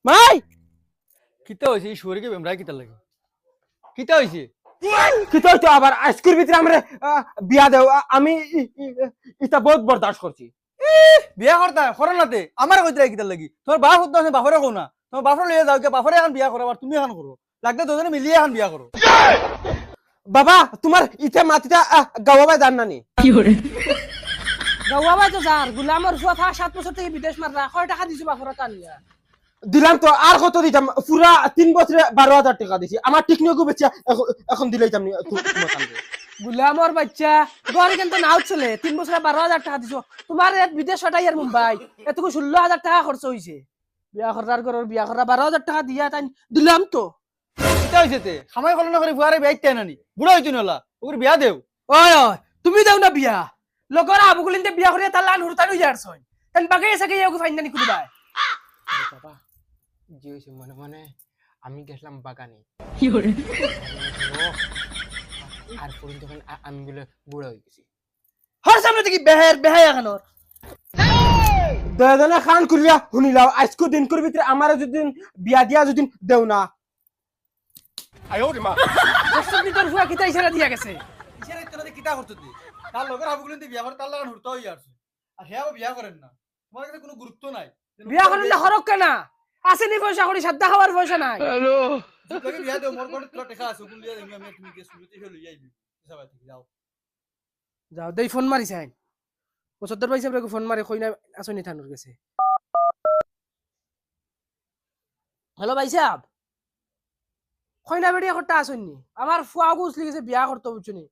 মাই কিতা হইছে এই শরীরে বেমরা কিতা লাগে কিতা হইছে কি তো আবার আজকের ভিতরে আমরা বিয়া দেও আমি এটা বহুত বরদাস্ত করছি। বিয়া করতা করো নাতে আমার কইতে কিতা লাগি তোমার বাপ হতো আছে বাপরে কও না তোমার বাপরে লইয়া যাও কে বাপরে এখন বিয়া করো আর তুমি এখন করো লাগলে দুজনে মিলিয়ে এখন বিয়া করো বাবা তোমার ইতে মাটিটা গাওয়াবা জান নানি গাওয়া তো যার গুলামর ফুয়া 7 বছর থেকে বিদেশ মাররা কয় টাকা দিছো বাপরা টানিয়া দিলাম তো আর কত দিতাম পুরা 3 বছরে 12,000 টাকা দিছি আমার টিকনিকও বেচা এখন দিলাইতাম নি গুলামর বাচ্চা গড়ে কিন্তু নাও চলে 3 বছরে 12,000 টাকা দিছো তোমার বিদেশ হটাই আর মুম্বাই এতকু 16,000 টাকা খরচ হইছে বিয়া করার ঘরের বিয়া করা 12,000 টাকা দিয়া তাই দিলাম তো কিতা হইছে তে খামাই কল না করে বুয়ারে বিয়াইতে নানি বুড়া হইতো নলা ওর বিয়া দেও ওই ওই তুমি দাও না বিয়া লগর আবুগুলিনতে বিয়া করিয়া তার লান হুরতান যারছই তেন বাগে এসে ইয়া ফাইন্দানি কুদিবাই বাবা জি হয়েছে মনে মনে আমি গেছিলাম বাগানে আর পরে তখন আমি বলে বুড়া হয়ে গেছি। হর সামনে থেকে বেহের বেহাই এখানোর দয়াদানা খান করিয়া শুনিলাও আজকে দিন করে ভিতরে আমার যদি বিয়া দিয়া যদি দেও না দর্শক তোর ফুয়া কিতা ইশারা দিয়া গেছে কিসের ইত্যাদি কিতা করতে দি তার লগর হাবুগুলিতে বিয়া করে তার লাগান হুরতা হই আসছে আর হে বিয়া করেন না তোমার কাছে কোনো গুরুত্ব নাই বিয়া করেন না হরক কেনা আসেনি পয়সা করি সাদ্দা খাওয়ার পয়সা নাই তোকে বিয়া দেও মোর কোন তোর টাকা আছে কোন লিয়া দেই আমি তুমি কে শুনতে হলো যাই সবাই থেকে যাও যাও দেই ফোন মারি চাই 75 পয়সা করে ফোন মারি কই না আসনি থানুর গেছে হ্যালো ভাই সাহেব কই না বেড়িয়া করতে আসনি আমার ফুয়া গুছলি গেছে বিয়া করতে বুঝছনি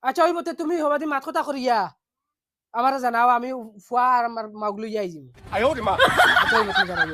আচ্ছা ওই বতে তুমি হবাদি মাত কথা করিয়া আমার জানাও আমি ফুয়া আর আমার মাগুলি যাই যাই আচ্ছা ওই বতে জানাই